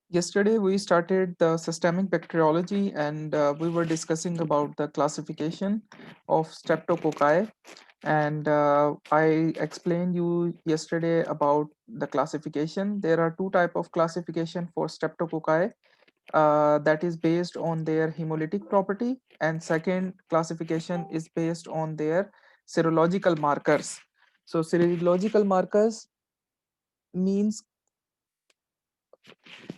Yesterday, we started the systemic bacteriology and we were discussing about the classification of streptococci. And I explained you yesterday about the classification. There are two type of classification for streptococci that is based on their hemolytic property, and second classification is based on their serological markers. So serological markers means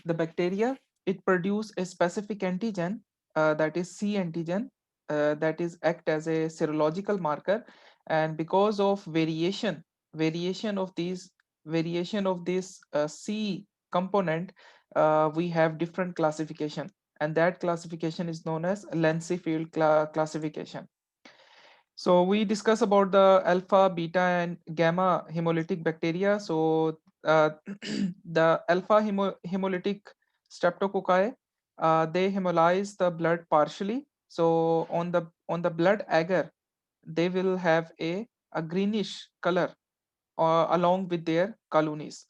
the bacteria, it produce a specific antigen, that is C antigen, that is act as a serological marker. And because of variation of these variation of this C component, we have different classification, and that classification is known as Lancy-Field classification. So we discuss about the alpha, beta, and gamma hemolytic bacteria. So the alpha hemolytic streptococci, they hemolyze the blood partially. So on the blood agar, they will have a greenish color along with their colonies.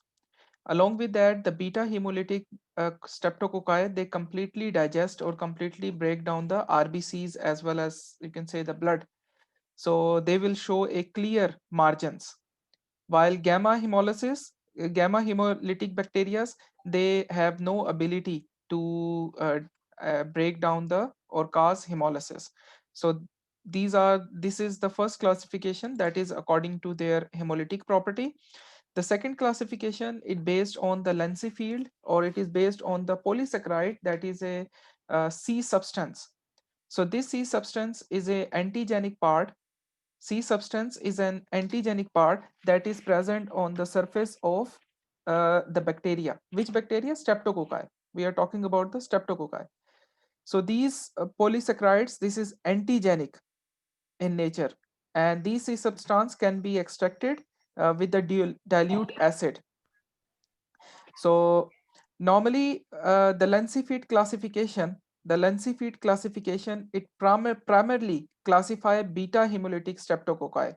Along with that, the beta hemolytic streptococci, they completely digest or completely break down the RBCs as well as you can say the blood, so they will show a clear margins, while gamma hemolytic bacteria, they have no ability to break down the or cause hemolysis. So this is the first classification, that is according to their hemolytic property. The second classification is based on the Lancy field, or it is based on the polysaccharide, that is a C substance. So this C substance is a antigenic part. C substance is an antigenic part that is present on the surface of the bacteria. Which bacteria? Streptococci. We are talking about the streptococci. So these polysaccharides, this is antigenic in nature, and these C substance can be extracted with the dilute acid. So normally the Lancy feed classification, it primarily classify beta hemolytic streptococci.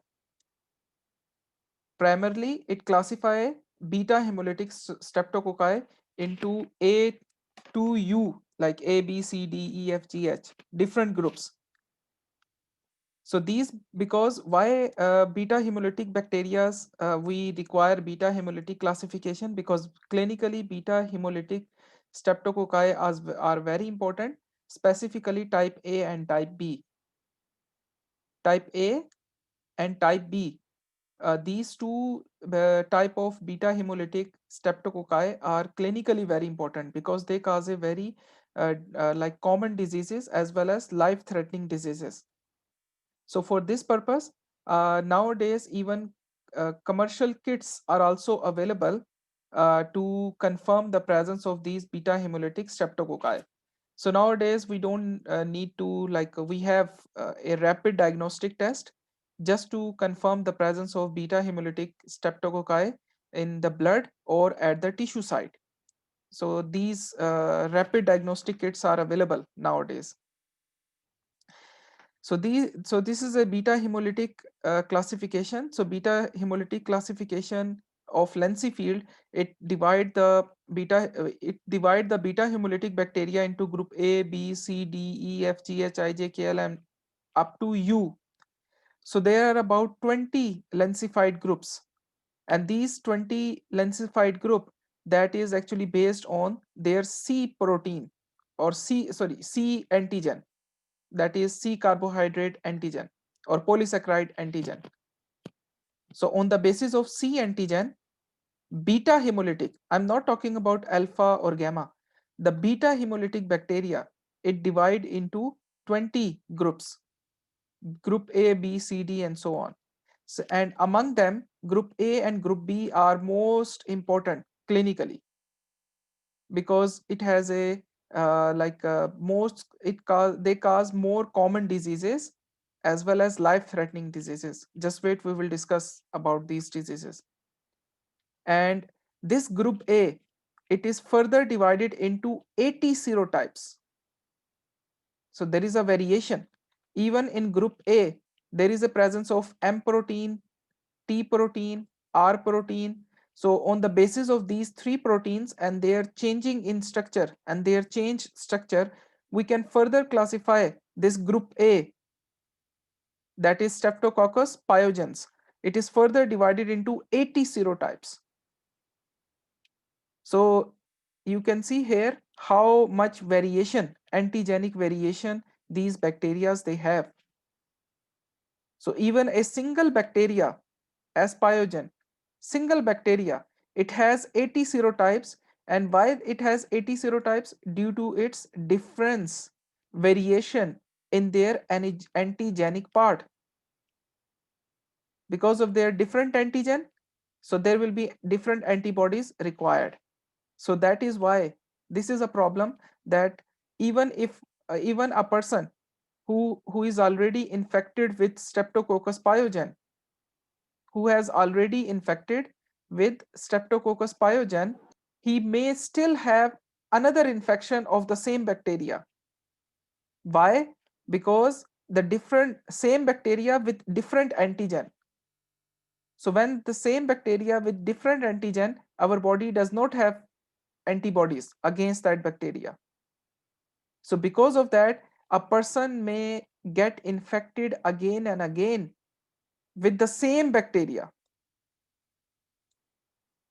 Primarily, it classify beta hemolytic streptococci into A to U, like A, B, C, D, E, F, G, H, different groups. So these, because why beta hemolytic bacteria, we require beta hemolytic classification, because clinically beta hemolytic streptococci are very important, specifically type A and type B. Type A and type B, these two type of beta hemolytic streptococci are clinically very important because they cause a very like common diseases as well as life threatening diseases. So for this purpose, nowadays even commercial kits are also available to confirm the presence of these beta hemolytic streptococci. So nowadays we don't need to, like, we have a rapid diagnostic test just to confirm the presence of beta hemolytic streptococci in the blood or at the tissue site. So these rapid diagnostic kits are available nowadays. So this is a beta hemolytic classification. So beta hemolytic classification of Lancy field, it divide the beta hemolytic bacteria into group A, B, C, D, E, F, G, H, I, J, K, L, and up to U. So there are about 20 Lancified groups, and these 20 Lancified group, that is actually based on their C protein, or C antigen, that is C carbohydrate antigen or polysaccharide antigen. So on the basis of C antigen, beta hemolytic, I'm not talking about alpha or gamma, the beta hemolytic bacteria, it divide into 20 groups, group A, B, C, D, and so on. So, and among them, group A and group B are most important clinically, because it has a they cause more common diseases as well as life threatening diseases. Just wait, we will discuss about these diseases. And this group A, it is further divided into 80 serotypes. So there is a variation. Even in group A, there is a presence of M protein, T protein, R protein. So on the basis of these three proteins and their changing in structure and their change structure, we can further classify this group A, that is Streptococcus pyogenes. It is further divided into 80 serotypes. So you can see here how much variation, antigenic variation, these bacteria they have. So even a single bacteria as pyogen, single bacteria, it has 80 serotypes. And why it has 80 serotypes? Due to its difference, variation in their antigenic part. Because of their different antigen, so there will be different antibodies required. So that is why this is a problem, that even if even a person who is already infected with Streptococcus pyogen, who has already infected with Streptococcus pyogen, he may still have another infection of the same bacteria. Why? Because the different same bacteria with different antigen. So when the same bacteria with different antigen, our body does not have antibodies against that bacteria. So because of that, a person may get infected again and again with the same bacteria.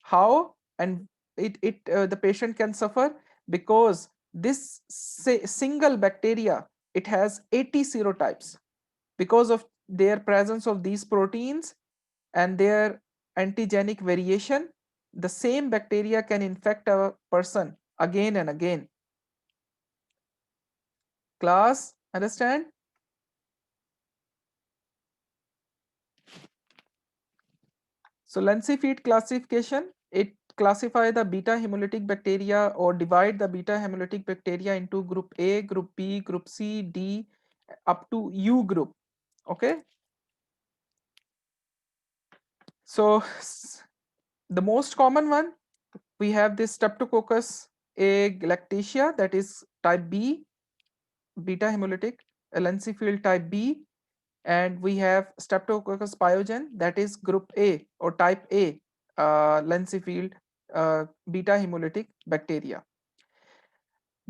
How? And the patient can suffer because this single bacteria, it has 80 serotypes. Because of their presence of these proteins and their antigenic variation, the same bacteria can infect a person again and again. Class, understand? So Lancy-Feet classification, it classify the beta hemolytic bacteria or divide the beta hemolytic bacteria into group A, group B, group C, D, up to U group. Okay. So the most common one, we have this Streptococcus A galactaceae, that is type B, beta hemolytic, Lancy-Field type B, and we have Streptococcus pyogen, that is group A or type A, Lancy-Field beta hemolytic bacteria.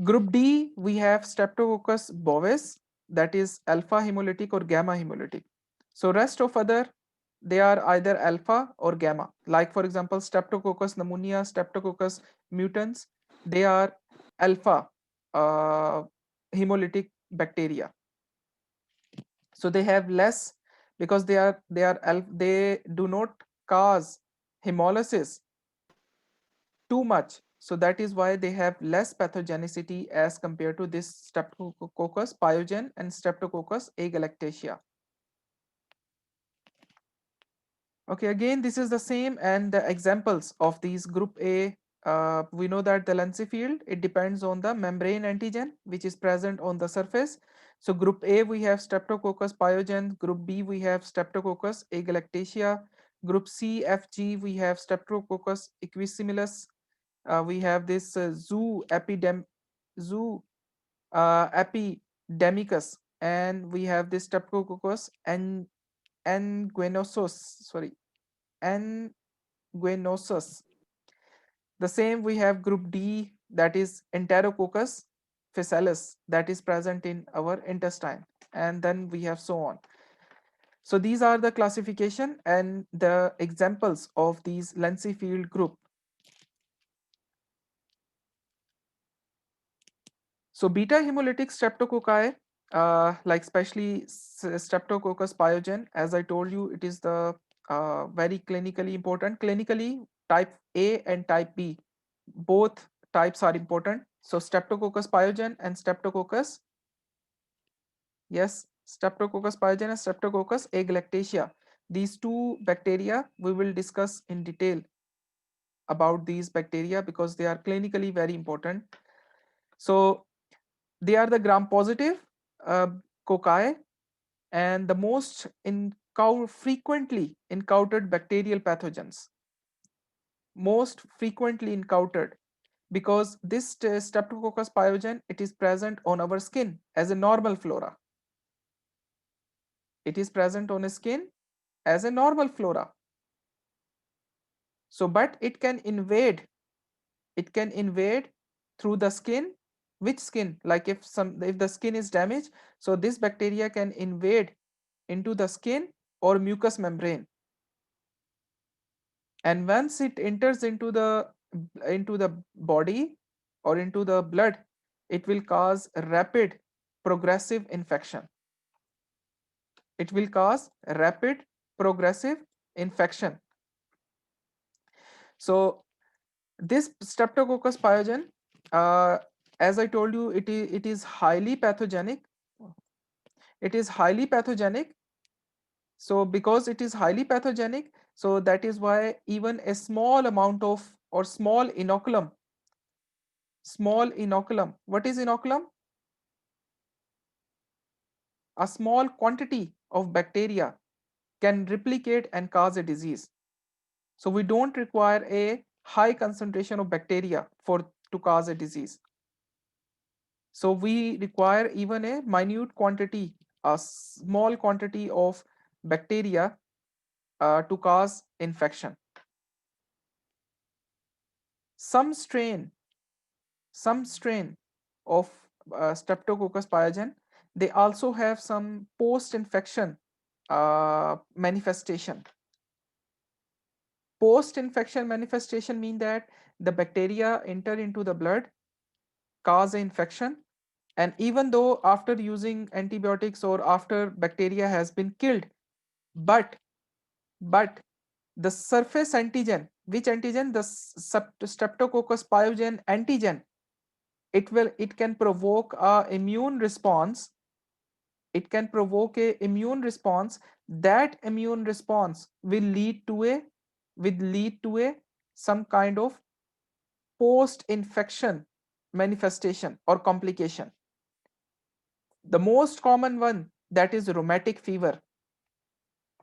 Group D, we have Streptococcus bovis, that is alpha hemolytic or gamma hemolytic. So rest of other, they are either alpha or gamma. Like for example, Streptococcus pneumonia, Streptococcus mutans, they are alpha hemolytic bacteria. So they have less, because they do not cause hemolysis too much. So that is why they have less pathogenicity as compared to this Streptococcus pyogen and Streptococcus agalactaceae. Okay, again, this is the same, and the examples of these group A, we know that the Lancy field, it depends on the membrane antigen which is present on the surface. So group A, we have Streptococcus pyogen, group B, we have Streptococcus agalactaceae, group C, F, G, we have Streptococcus equisimilus, we have this zoo epidemicus, and we have this Streptococcus and anguinosus. The same we have group D, that is Enterococcus faecalis, that is present in our intestine, and then we have so on. So these are the classification and the examples of these Lancy field group. So beta hemolytic streptococci, like especially Streptococcus pyogen, as I told you, it is the very clinically important. Clinically, type A and type B, both types are important. So Streptococcus pyogen and Streptococcus, yes, Streptococcus pyogen and Streptococcus agalactaceae. These two bacteria we will discuss in detail about these bacteria because they are clinically very important. So they are the gram positive cocci and the most frequently encountered bacterial pathogens. Most frequently encountered because this Streptococcus pyogen, it is present on our skin as a normal flora. It is present on a skin as a normal flora. So but it can invade, it can invade through the skin. Which skin? Like if the skin is damaged, so this bacteria can invade into the skin or mucous membrane, and once it enters into the body or into the blood, it will cause rapid progressive infection. It will cause rapid progressive infection. So this Streptococcus pyogen, as I told you, it is highly pathogenic. It is highly pathogenic. So because it is highly pathogenic, so that is why even a small amount of, or small inoculum. What is inoculum? A small quantity of bacteria can replicate and cause a disease. So we don't require a high concentration of bacteria for to cause a disease. So we require even a minute quantity, a small quantity of bacteria to cause infection. Some strain, some strain of Streptococcus pyogen, they also have some post-infection manifestation. Post-infection manifestation mean that the bacteria enter into the blood, cause an infection, and even though after using antibiotics or after bacteria has been killed, but but the surface antigen, which antigen? The Streptococcus pyogen antigen, it can provoke a immune response. It can provoke a immune response. That immune response will lead to a some kind of post infection manifestation or complication. The most common one, that is rheumatic fever.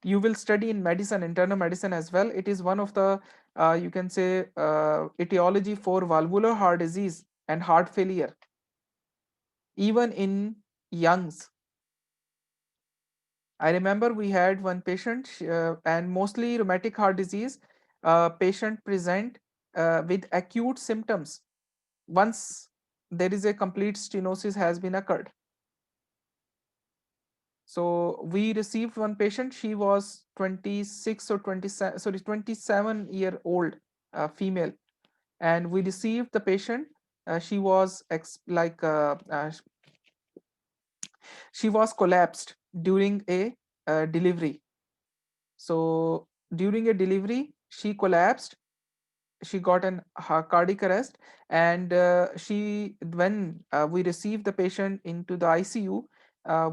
You will study in medicine, internal medicine as well. It is one of the you can say etiology for valvular heart disease and heart failure, even in youngs. I remember we had one patient, and mostly rheumatic heart disease patient present with acute symptoms once there is a complete stenosis has been occurred. So we received one patient. She was 26 or 27, sorry, 27-year-old female, and we received the patient. She was she was collapsed during a delivery. So during a delivery, she collapsed. She got an cardiac arrest, and when we received the patient into the ICU,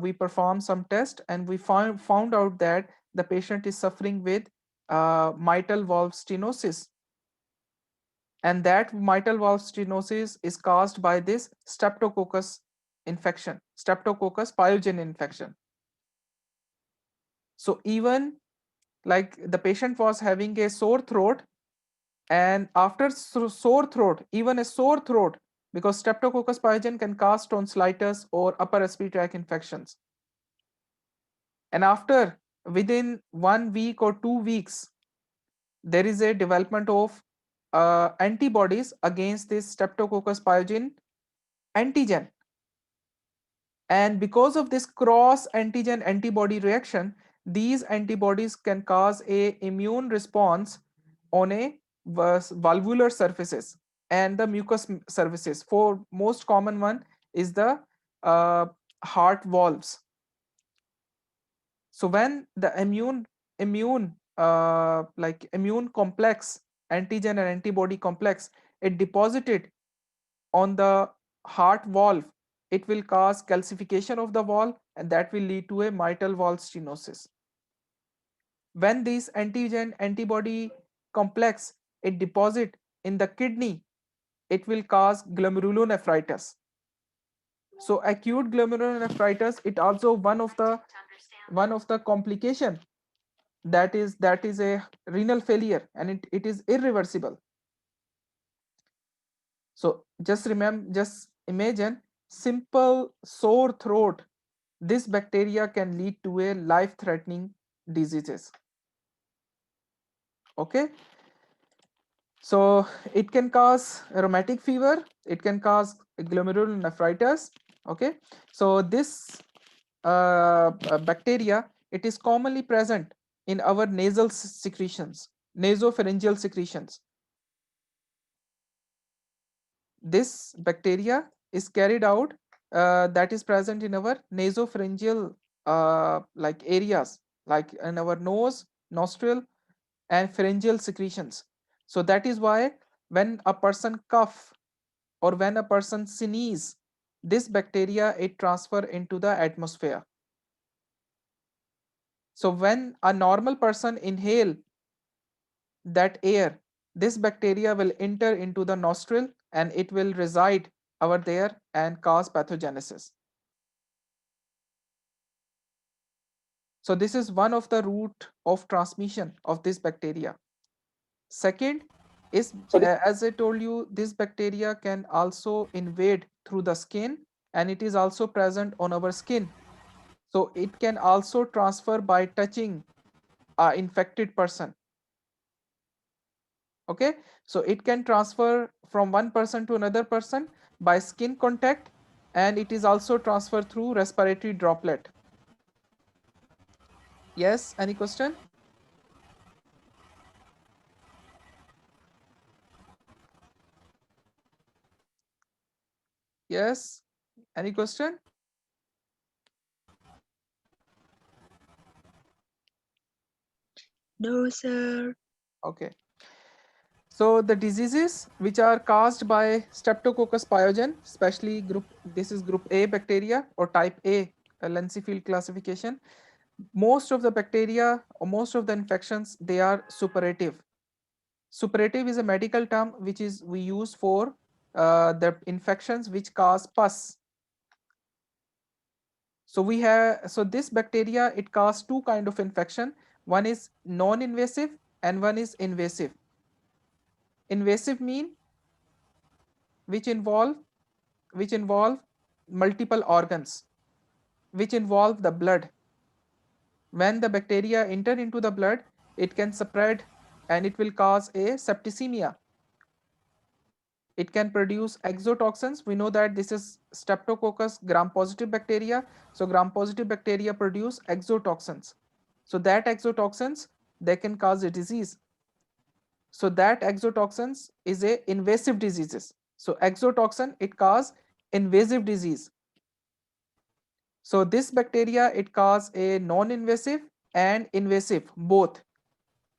we performed some test, and we found out that the patient is suffering with mitral valve stenosis, and that mitral valve stenosis is caused by this streptococcus infection, streptococcus pyogen infection. So even like the patient was having a sore throat, and after sore throat, even a sore throat, because streptococcus pyogen can cause tonsillitis or upper respiratory tract infections, and after within 1 week or 2 weeks, there is a development of antibodies against this streptococcus pyogen antigen, and because of this cross antigen antibody reaction, these antibodies can cause a immune response on a valvular surfaces and the mucous surfaces. For most common one is the uh, heart valves. So when the immune complex, antigen and antibody complex, it deposited on the heart valve, it will cause calcification of the valve, and that will lead to a mitral valve stenosis. When this antigen antibody complex it deposit in the kidney, it will cause glomerulonephritis. So acute glomerulonephritis, it also one of the complication, that is a renal failure, and it is irreversible. So just imagine simple sore throat. This bacteria can lead to a life threatening diseases. Okay. So it can cause rheumatic fever, it can cause glomerulonephritis. Okay, so this bacteria, it is commonly present in our nasal secretions, nasopharyngeal secretions. This bacteria is carried out, that is present in our nasopharyngeal like areas, like in our nose, nostril, and pharyngeal secretions. So that is why when a person cough or when a person sneeze, this bacteria it transfer into the atmosphere. So when a normal person inhale that air, this bacteria will enter into the nostril and it will reside over there and cause pathogenesis. So this is one of the route of transmission of this bacteria. Second is, as I told you, this bacteria can also invade through the skin and it is also present on our skin. So it can also transfer by touching a infected person. Okay, so it can transfer from one person to another person by skin contact, and it is also transferred through respiratory droplet. Yes, any question? Yes, any question? No, sir. Okay. So the diseases which are caused by Streptococcus pyogen, especially this is group A bacteria or type A, Lancefield classification. Most of the bacteria or most of the infections, they are suppurative. Suppurative is a medical term which is we use for the infections which cause pus. So this bacteria, it causes two kind of infection. One is non-invasive and one is invasive. Invasive mean which involve which involve multiple organs, which involve the blood. When the bacteria enter into the blood, it can spread and it will cause a septicemia. It can produce exotoxins. We know that this is Streptococcus gram-positive bacteria. So gram-positive bacteria produce exotoxins. So that exotoxins, they can cause a disease. So that exotoxins is a invasive diseases. So exotoxin, it cause invasive disease. So this bacteria, it cause a non-invasive and invasive both.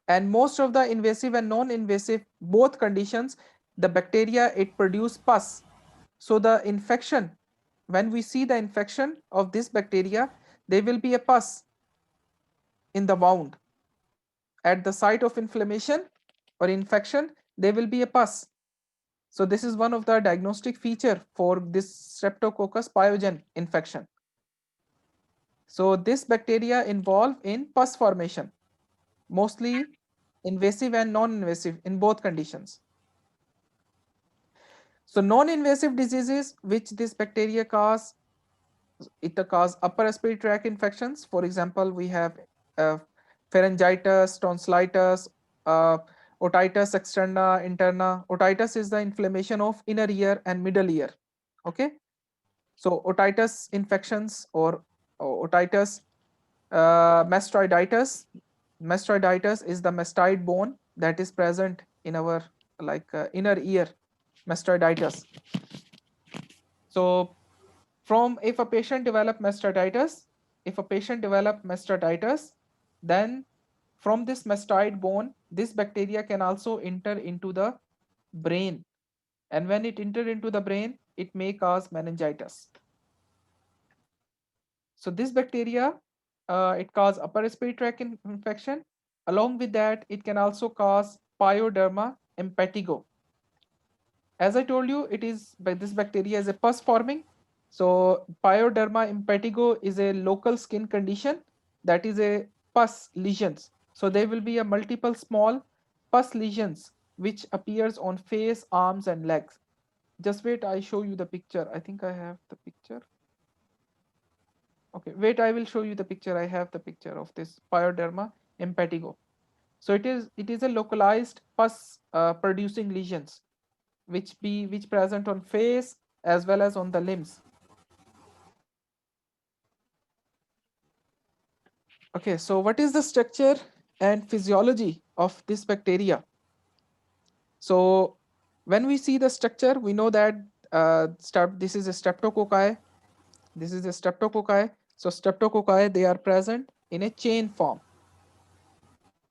And most of the invasive and non-invasive both conditions, the bacteria, it produce pus. So the infection, when we see the infection of this bacteria, there will be a pus in the wound. At the site of inflammation or infection, there will be a pus. So this is one of the diagnostic feature for this Streptococcus pyogen infection. So this bacteria involve in pus formation, mostly invasive and non-invasive in both conditions. So non-invasive diseases which this bacteria cause, it cause upper respiratory tract infections. For example, we have pharyngitis, tonsillitis, uh, otitis externa, interna. Otitis is the inflammation of inner ear and middle ear. Okay, so otitis infections or otitis, mastoiditis. Mastoiditis is the mastoid bone that is present in our inner ear. Mastoiditis. So from if a patient develop mastoiditis, then from this mastoid bone, this bacteria can also enter into the brain, and when it enter into the brain, it may cause meningitis. So this bacteria, it cause upper respiratory tract infection. Along with that, it can also cause pyoderma impetigo. As I told you, it is by this bacteria is a pus forming. So pyoderma impetigo is a local skin condition that is a pus lesions. So there will be a multiple small pus lesions which appears on face, arms, and legs. Just wait, I show you the picture. I think I have the picture. Okay, wait, I will show you the picture. I have the picture of this pyoderma impetigo. So it is a localized pus producing lesions which present on face as well as on the limbs. Okay, so what is the structure and physiology of this bacteria? So when we see the structure, we know that this is a streptococci. This is a streptococci. So streptococci, they are present in a chain form.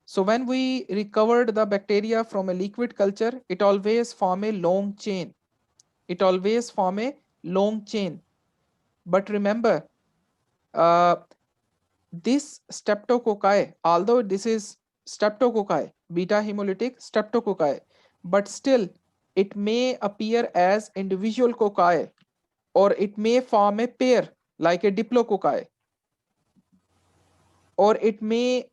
So when we recovered the bacteria from a liquid culture, it always form a long chain. It always form a long chain. But remember, uh, this streptococci, although this is streptococci, beta hemolytic streptococci, but still it may appear as individual cocci, or it may form a pair like a diplococci, or it may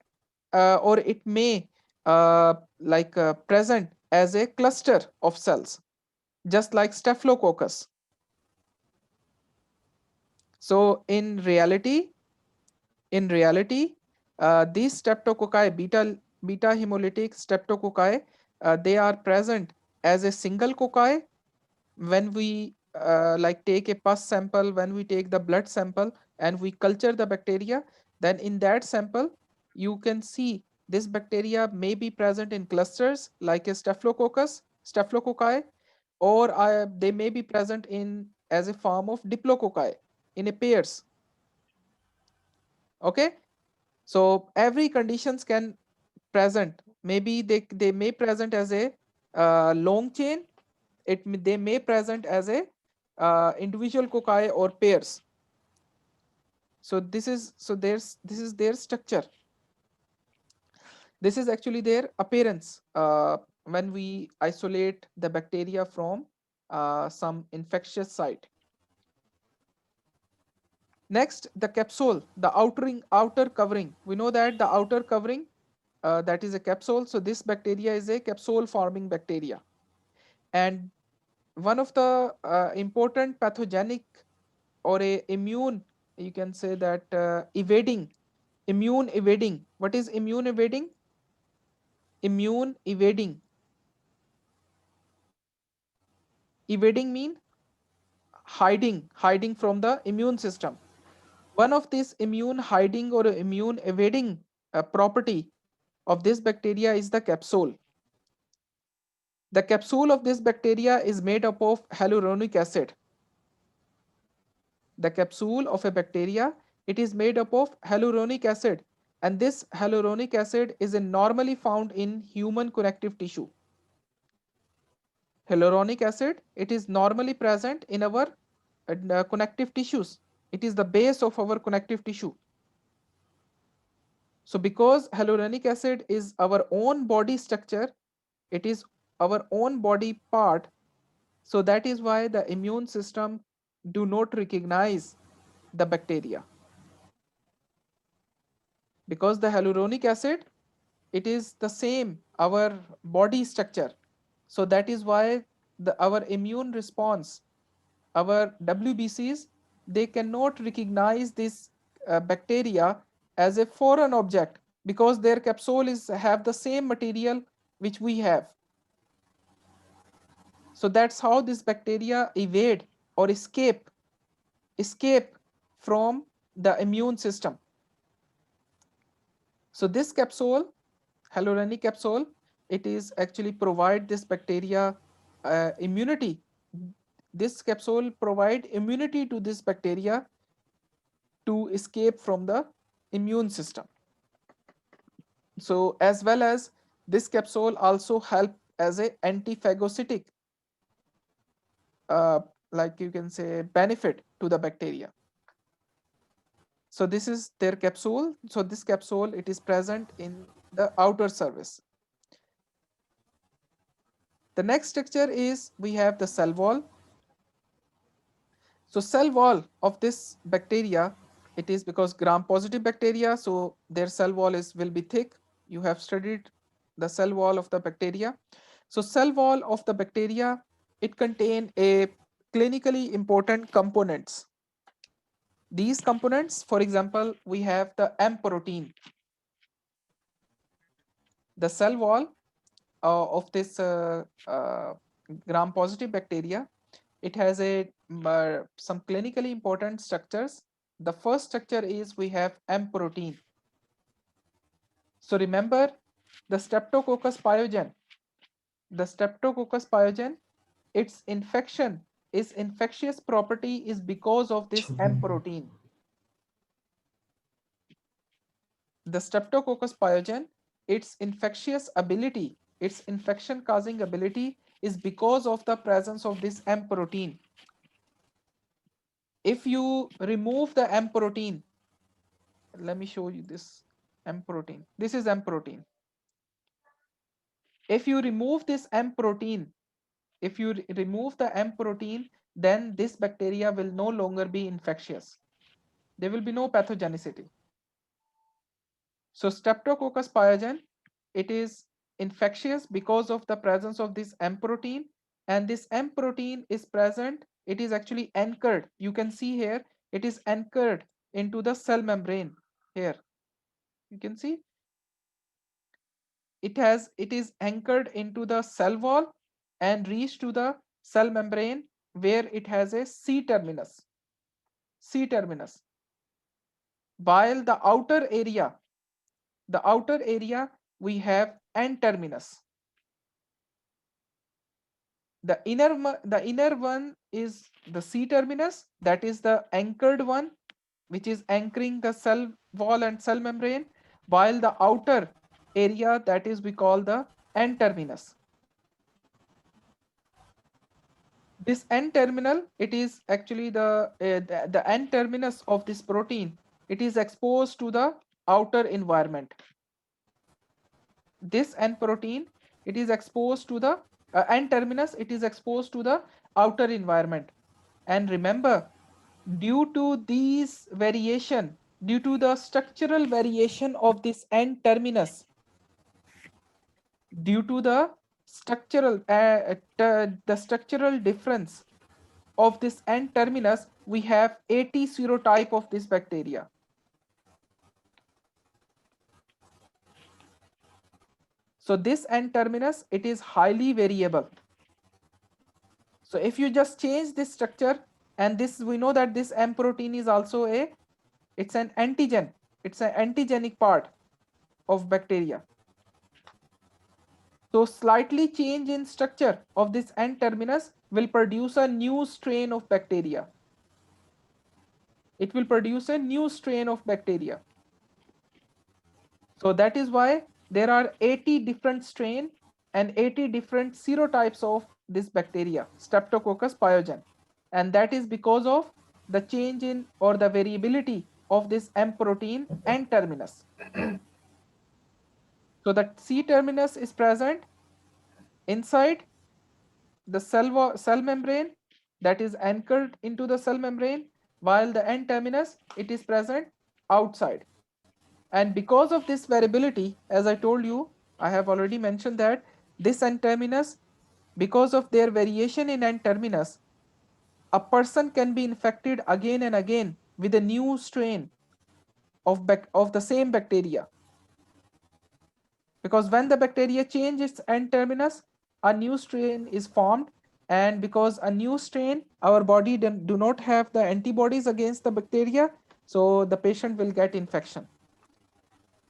present as a cluster of cells, just like staphylococcus. So in reality, these streptococci, beta hemolytic streptococci, they are present as a single cocci when we take a pus sample, when we take the blood sample and we culture the bacteria. Then in that sample, you can see this bacteria may be present in clusters like a staphylococci, or they may be present in as a form of diplococci in a pairs. Okay, so every conditions can present. Maybe they may present as a long chain. They may present as a individual cocci or pairs. So this is their structure. This is actually their appearance when we isolate the bacteria from some infectious site. Next, the capsule, the outer covering. We know that the outer covering, that is a capsule. So this bacteria is a capsule forming bacteria, and one of the important pathogenic or a immune, you can say that immune evading. What is immune evading? Evading mean hiding from the immune system. One of these immune hiding or immune evading property of this bacteria is the capsule. The capsule of this bacteria is made up of hyaluronic acid. The capsule of a bacteria, it is made up of hyaluronic acid, and this hyaluronic acid is normally found in human connective tissue. Hyaluronic acid, it is normally present in our connective tissues. It is the base of our connective tissue. So because hyaluronic acid is our own body structure, it is our own body part, so that is why the immune system do not recognize the bacteria, because the hyaluronic acid, it is the same our body structure. So that is why our immune response, our WBCs, they cannot recognize this bacteria as a foreign object, because their capsule is have the same material which we have. So that's how this bacteria evade or escape from the immune system. So this capsule, hyaluronic capsule, it is actually provide this bacteria immunity. This capsule provide immunity to this bacteria to escape from the immune system. So as well as this capsule also help as a antiphagocytic, uh, like you can say, benefit to the bacteria. So this is their capsule. So this capsule, it is present in the outer surface. The next structure is we have the cell wall. So cell wall of this bacteria, it is because gram positive bacteria, so their cell wall is will be thick. You have studied the cell wall of the bacteria. So cell wall of the bacteria, it contain a clinically important components. These components, for example, we have the M protein. The cell wall of this gram-positive bacteria, it has some clinically important structures. The first structure is we have M protein. So remember the Streptococcus pyogen. The Streptococcus pyogen, its infectious property is because of this M protein. The Streptococcus pyogen, its infection causing ability is because of the presence of this M protein. If you remove the M protein, let me show you this M protein. This is M protein. If you remove this M protein, if you remove the M protein, then this bacteria will no longer be infectious. There will be no pathogenicity. So Streptococcus pyogen, it is infectious because of the presence of this M protein, and this M protein is present. It is actually anchored. You can see here, it is anchored into the cell membrane. Here, you can see it is anchored into the cell wall and reached to the cell membrane where it has a C terminus. C terminus. While the outer area we have N terminus. The inner one is the C terminus, that is the anchored one, which is anchoring the cell wall and cell membrane, while the outer area, that is we call the N terminus. This N terminal, it is actually the N terminus of this protein. It is exposed to the outer environment. This N protein, it is exposed to the N terminus, it is exposed to the outer environment. And remember, due to the structural variation of this N terminus, due to the structural difference of this N terminus, we have 80 serotype of this bacteria. So this N terminus, it is highly variable. So if you just change this structure, and this, we know that this M protein is also it's an antigen. It's an antigenic part of bacteria. So slightly change in structure of this N terminus will produce a new strain of bacteria. It will produce a new strain of bacteria. So that is why there are 80 different strain and 80 different serotypes of this bacteria, Streptococcus pyogen. And that is because of the change in or the variability of this M protein N terminus. So that C terminus is present inside the cell membrane, that is anchored into the cell membrane, while the N terminus, it is present outside. And because of this variability, as I told you, I have already mentioned that this N terminus, because of their variation in N terminus, a person can be infected again and again with a new strain of the same bacteria. Because when the bacteria changes its N terminus, a new strain is formed, and because a new strain, our body do not have the antibodies against the bacteria, so the patient will get infection.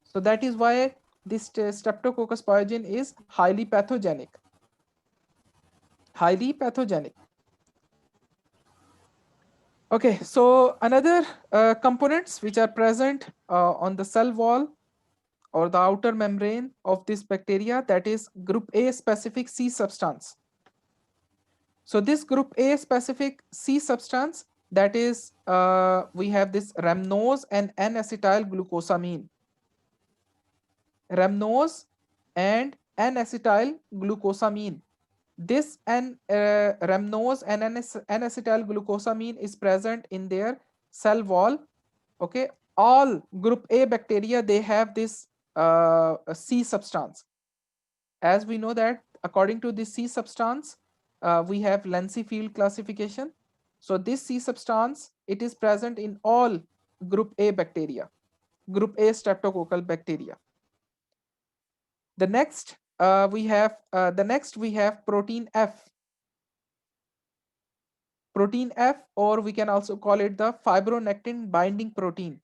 So that is why this Streptococcus pyogen is highly pathogenic. Highly pathogenic. Okay, so another components which are present on the cell wall or the outer membrane of this bacteria, that is group A specific C substance. So this group A specific C substance, that is we have this rhamnose and N-acetyl glucosamine. Rhamnose and N-acetyl glucosamine. This rhamnose and N-acetyl glucosamine is present in their cell wall. Okay, all group A bacteria, they have this C substance. As we know that according to this C substance, we have Lancy field classification. So this C substance, it is present in all group A bacteria, group A streptococcal bacteria. The next we have protein F. Protein F, or we can also call it the fibronectin binding protein.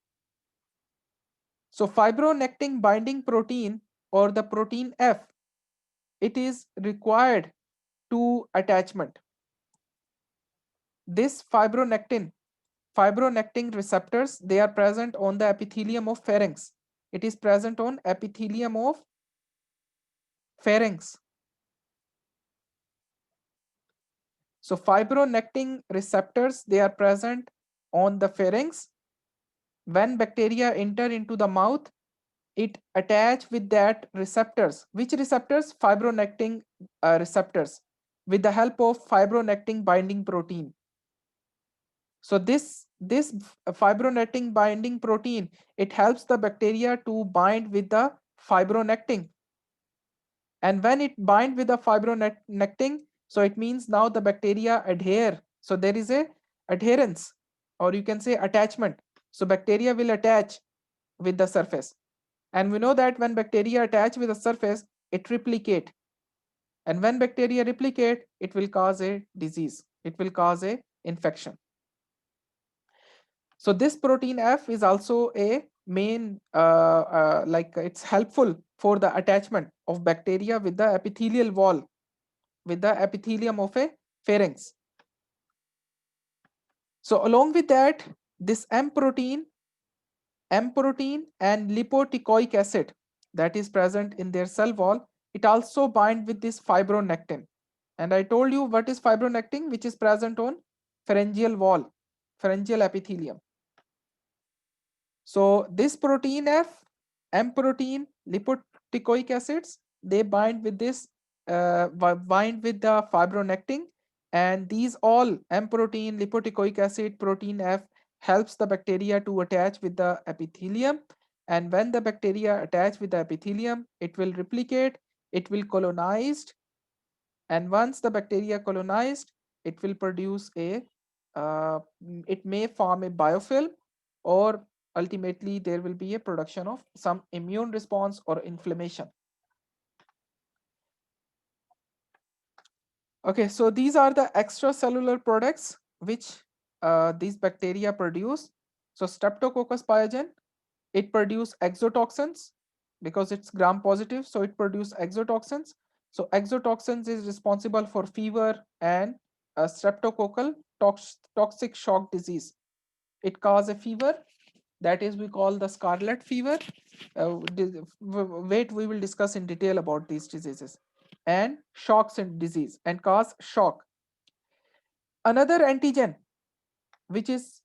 So fibronectin binding protein, or the protein F, it is required to attachment. This fibronectin receptors, they are present on the epithelium of pharynx. It is present on epithelium of pharynx. So fibronectin receptors, they are present on the pharynx. When bacteria enter into the mouth, it attach with that receptors. Which receptors? Fibronectin receptors, with the help of fibronectin binding protein. So this fibronectin binding protein, it helps the bacteria to bind with the fibronectin. And when it bind with the fibronectin, so it means now the bacteria adhere. So there is a adherence, or you can say attachment. So bacteria will attach with the surface. And we know that when bacteria attach with the surface, it replicate. And when bacteria replicate, it will cause a disease. It will cause a infection. So this protein F is also a main, like it's helpful for the attachment of bacteria with the epithelial wall, with the epithelium of a pharynx. So along with that, this M protein and lipoticoic acid that is present in their cell wall, it also bind with this fibronectin. And I told you what is fibronectin, which is present on pharyngeal wall, pharyngeal epithelium. So this protein F, M protein, lipoticoic acids, they bind with this, bind with the fibronectin, and these all M protein, lipoticoic acid, protein F helps the bacteria to attach with the epithelium. And when the bacteria attach with the epithelium, it will replicate, it will colonize, and once the bacteria colonized, it will produce a, it may form a biofilm, or ultimately there will be a production of some immune response or inflammation. Okay, so these are the extracellular products which these bacteria produce. So Streptococcus pyogen, it produces exotoxins because it's gram positive, so it produces exotoxins. So exotoxins is responsible for fever and streptococcal toxic shock disease. It causes a fever, that is we call the scarlet fever. Wait, we will discuss in detail about these diseases. And shocks and disease, and cause shock. Another antigen which is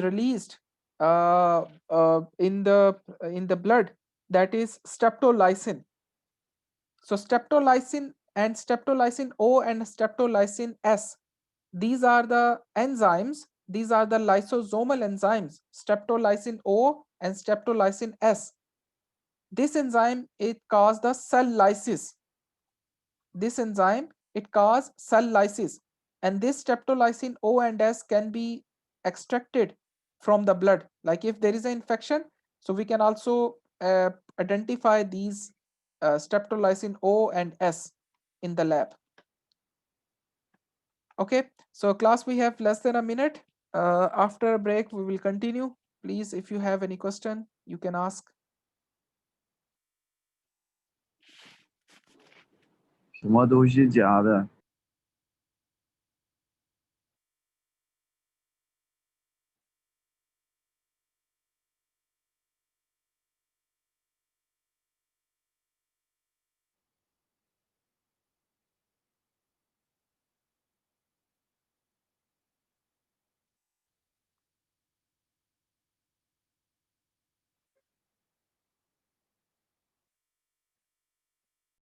released in the blood, that is streptolysin. So streptolysin and streptolysin O and streptolysin S, these are the enzymes, these are the lysosomal enzymes, streptolysin O and streptolysin S. This enzyme, it causes the cell lysis. This enzyme, it causes cell lysis, and this streptolysin O and S can be extracted from the blood. Like if there is an infection, so we can also identify these streptolysin O and S in the lab. Okay, so class, we have less than a minute. After a break, we will continue. Please, if you have any question, you can ask.什么都是假的。